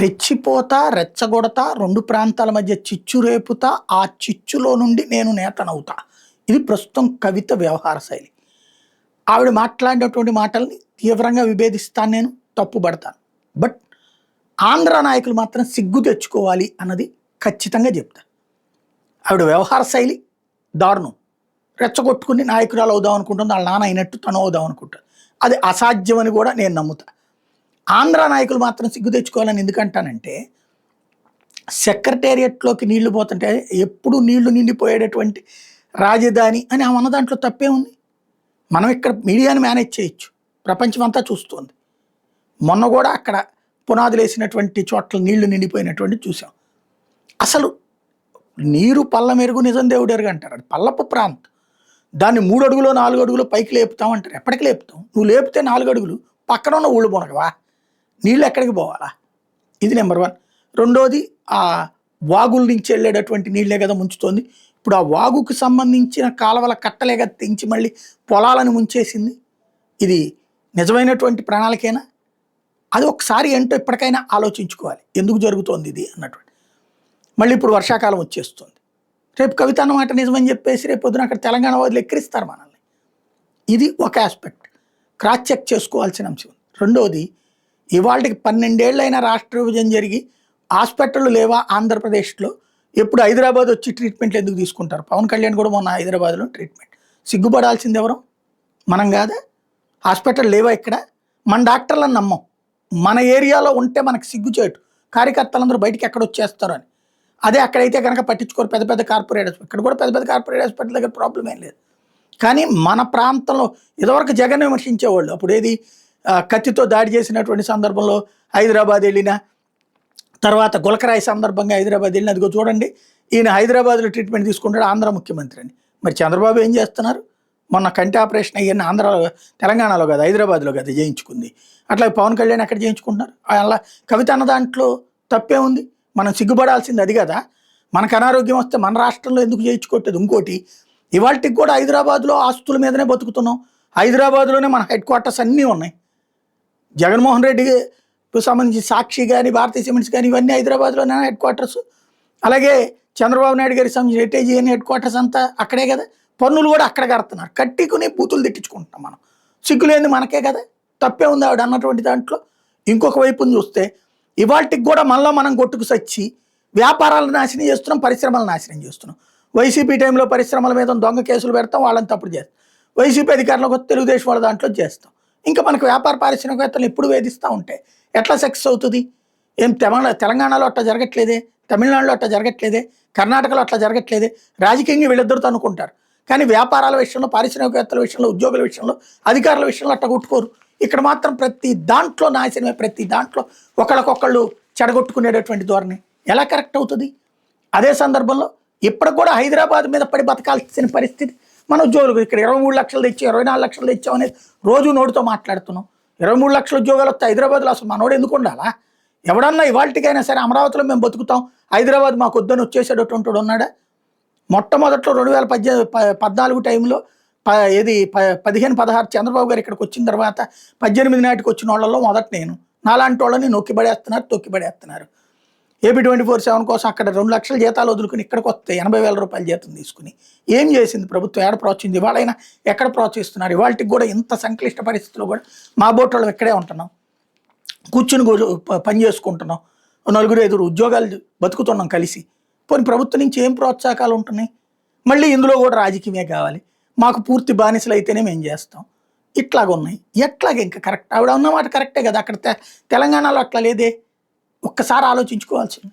రెచ్చిపోతా, రెచ్చగొడతా, 2 ప్రాంతాల మధ్య చిచ్చు రేపుతా, ఆ చిచ్చులో నుండి నేను నేతనవుతా. ఇది ప్రస్తుతం కవిత వ్యవహార శైలి. ఆవిడ మాట్లాడినటువంటి మాటల్ని తీవ్రంగా విభేదిస్తాను నేను, తప్పుపడతాను. బట్ ఆంధ్ర నాయకులు మాత్రం సిగ్గు తెచ్చుకోవాలి అన్నది ఖచ్చితంగా చెప్తా. ఆవిడ వ్యవహార శైలి దారుణం. రెచ్చగొట్టుకుని నాయకురాలు అవుదాం అనుకుంటుంది, వాళ్ళ నాన్న అయినట్టు తను అవుదాం అనుకుంటుంది. అది అసాధ్యం అని కూడా నేను నమ్ముతా. ఆంధ్ర నాయకులు మాత్రం సిగ్గు తెచ్చుకోవాలని ఎందుకంటానంటే, సెక్రటేరియట్లోకి నీళ్లు పోతుంటే ఎప్పుడు నీళ్లు నిండిపోయేటటువంటి రాజధాని అని ఆమె దాంట్లో తప్పే ఉంది. మనం ఇక్కడ మీడియాని మేనేజ్ చేయొచ్చు, ప్రపంచం అంతా చూస్తుంది. మొన్న కూడా అక్కడ పునాదులు వేసినటువంటి చోట్ల నీళ్లు నిండిపోయినటువంటి చూసాం. అసలు నీరు పల్ల మెరుగు నిజం దేవుడు ఎరుగు అంటారు. అది పల్లపు ప్రాంతం. దాన్ని 3 అడుగులో 4 అడుగులో పైకి లేపుతాం అంటారు. ఎప్పటికి లేపుతాం? నువ్వు లేపితే 4 అడుగులు పక్కన ఉన్న ఊళ్ళు మునగవా? నీళ్ళు ఎక్కడికి పోవాలా? ఇది నెంబర్ 1. రెండోది, ఆ వాగుల నుంచి వెళ్ళేటటువంటి నీళ్ళే కదా ముంచుతోంది. ఇప్పుడు ఆ వాగుకు సంబంధించిన కాలువల కట్టలే కదా తెంచి మళ్ళీ పొలాలను ముంచేసింది. ఇది నిజమైనటువంటి ప్రణాళికేనా? అది ఒకసారి ఏంటో ఇప్పటికైనా ఆలోచించుకోవాలి, ఎందుకు జరుగుతోంది ఇది అన్నటువంటి. మళ్ళీ ఇప్పుడు వర్షాకాలం వచ్చేస్తుంది. రేపు కవిత అన్నమాట నిజమని చెప్పేసి రేపు పొద్దున అక్కడ తెలంగాణ వాళ్ళు ఎక్కిరిస్తారు మనల్ని. ఇది ఒక ఆస్పెక్ట్, క్రాస్ చెక్ చేసుకోవాల్సిన అంశం. రెండోది, ఇవాళకి 12 ఏళ్ళైనా రాష్ట్ర విభజన జరిగి హాస్పిటళ్ళు లేవా ఆంధ్రప్రదేశ్లో? ఎప్పుడు హైదరాబాద్ వచ్చి ట్రీట్మెంట్లు ఎందుకు తీసుకుంటారు? పవన్ కళ్యాణ్ కూడా మొన్న హైదరాబాద్లో ట్రీట్మెంట్. సిగ్గుపడాల్సింది ఎవరు? మనం కాదా? హాస్పిటల్ లేవా ఇక్కడ? మన డాక్టర్లను నమ్మం. మన ఏరియాలో ఉంటే మనకు సిగ్గుచేటు, కార్యకర్తలందరూ బయటికి ఎక్కడ వచ్చేస్తారు అని. అదే అక్కడైతే కనుక పట్టించుకోరు, పెద్ద పెద్ద కార్పొరేట్ హాస్పిటల్. ఇక్కడ కూడా పెద్ద పెద్ద కార్పొరేట్ హాస్పిటల్ దగ్గర ప్రాబ్లం ఏం లేదు. కానీ మన ప్రాంతంలో ఇదివరకు జగన్ విమర్శించేవాళ్ళు. అప్పుడు ఏది కత్తితో దాడి చేసినటువంటి సందర్భంలో హైదరాబాద్ వెళ్ళిన తర్వాత గులకరాయి సందర్భంగా హైదరాబాద్ వెళ్ళిన, అదిగో చూడండి ఈయన హైదరాబాద్లో ట్రీట్మెంట్ తీసుకుంటాడు ఆంధ్ర ముఖ్యమంత్రి అని. మరి చంద్రబాబు ఏం చేస్తున్నారు? మొన్న కంటి ఆపరేషన్ అయ్యని ఆంధ్రాలో, తెలంగాణలో కాదు హైదరాబాద్లో కదా చేయించుకుంది. అట్లా పవన్ కళ్యాణ్ ఎక్కడ చేయించుకుంటున్నారు? అలా కవిత అన్న దాంట్లో తప్పే ఉంది. మనం సిగ్గుపడాల్సింది అది కదా. మనకు అనారోగ్యం వస్తే మన రాష్ట్రంలో ఎందుకు చేయించుకోవట్లేదు? ఇంకోటి, ఇవాళకి కూడా హైదరాబాద్లో ఆస్తుల మీదనే బతుకుతున్నాం. హైదరాబాద్లోనే మన హెడ్ క్వార్టర్స్ అన్నీ ఉన్నాయి. జగన్మోహన్ రెడ్డికి సంబంధించి సాక్షి కానీ, భారతీయ సిమెంట్స్ కానీ ఇవన్నీ హైదరాబాద్లోనే హెడ్ క్వార్టర్స్. అలాగే చంద్రబాబు నాయుడు గారికి సంబంధించి హెరిటేజ్ అని హెడ్ క్వార్టర్స్ అంతా అక్కడే కదా. పన్నులు కూడా అక్కడ కడుతున్నారు. కట్టుకుని బూతులు తిట్టించుకుంటున్నాం మనం. సిగ్గులేంది మనకే కదా. తప్పే ఉంది ఆవిడ అన్నటువంటి దాంట్లో. ఇంకొక వైపుని చూస్తే ఇవాళకి కూడా మనలో మనం కొట్టుకు సచ్చి వ్యాపారాలను నాశనం చేస్తున్నాం, పరిశ్రమలు నాశనం చేస్తున్నాం. వైసీపీ టైంలో పరిశ్రమల మీద దొంగ కేసులు పెడతాం, వాళ్ళని తప్పుడు చేస్తాం. వైసీపీ అధికారంలోకి వస్తే తెలుగుదేశం వాళ్ళ దాంట్లో చేస్తాం. ఇంకా మనకు వ్యాపార పారిశ్రామికవేత్తలు ఎప్పుడు వేధిస్తూ ఉంటే ఎట్లా సక్సెస్ అవుతుంది? ఏం తెలంగాణలో అట్లా జరగట్లేదే, తమిళనాడులో అట్లా జరగట్లేదే, కర్ణాటకలో అట్లా జరగట్లేదే. రాజకీయంగా వీళ్ళిద్దరితో అనుకుంటారు, కానీ వ్యాపారాల విషయంలో, పారిశ్రామికవేత్తల విషయంలో, ఉద్యోగుల విషయంలో, అధికారుల విషయంలో అట్లా కొట్టుకోరు. ఇక్కడ మాత్రం ప్రతి దాంట్లో నాశనమే, ప్రతి దాంట్లో ఒకళ్ళకొకళ్ళు చెడగొట్టుకునేటటువంటి ధోరణి. ఎలా కరెక్ట్ అవుతుంది? అదే సందర్భంలో ఇప్పటికి కూడా హైదరాబాద్ మీద పడి బతకాల్సిన పరిస్థితి మన ఉద్యోగులు. ఇక్కడ 23 లక్షలు తెచ్చి 24 లక్షలు తెచ్చాం అనేది రోజు నోటితో మాట్లాడుతున్నాం. 23 లక్షల ఉద్యోగాలు వస్తే హైదరాబాద్లో అసలు మనోడు ఎందుకు ఉండాలా? ఎవడన్నా ఇవాళకైనా సరే అమరావతిలో మేము బతుకుతాం, హైదరాబాద్ మాకు వద్దని వచ్చేసేటటువంటి ఉన్నాడా? మొట్టమొదట్లో 2014 టైంలో 15-16 చంద్రబాబు గారు ఇక్కడికి వచ్చిన తర్వాత 18 నాటికి వచ్చిన వాళ్ళలో మొదట నేను. నాలాంటి వాళ్ళని నొక్కిబడేస్తున్నారు, తొక్కిబడేస్తున్నారు. ఏపీ 24/7 కోసం అక్కడ 2 లక్షల జీతాలు వదులుకుని ఇక్కడికి వస్తే 80,000 రూపాయల జీతం తీసుకుని ఏం చేసింది ప్రభుత్వం? ఏడ ప్రోత్సహించింది? ఇవాళైనా ఎక్కడ ప్రోత్సహిస్తున్నారు? ఇవాళకి కూడా ఇంత సంక్లిష్ట పరిస్థితుల్లో కూడా మా బోట్లలో ఇక్కడే ఉంటున్నాం, కూర్చుని పని చేసుకుంటున్నాం, 4-5 ఉద్యోగాలు బతుకుతున్నాం కలిసి. పోనీ ప్రభుత్వం నుంచి ఏం ప్రోత్సాహకాలు ఉంటున్నాయి? మళ్ళీ ఇందులో కూడా రాజకీయమే కావాలి, మాకు పూర్తి బానిసలు అయితేనే మేము చేస్తాం. ఇట్లాగ ఉన్నాయి. ఎట్లాగ ఇంకా కరెక్ట్? ఆవిడ ఉన్నమాట కరెక్టే కదా. అక్కడ తెలంగాణలో అట్లా లేదే. ఒక్కసారి ఆలోచించుకోవాల్సింది.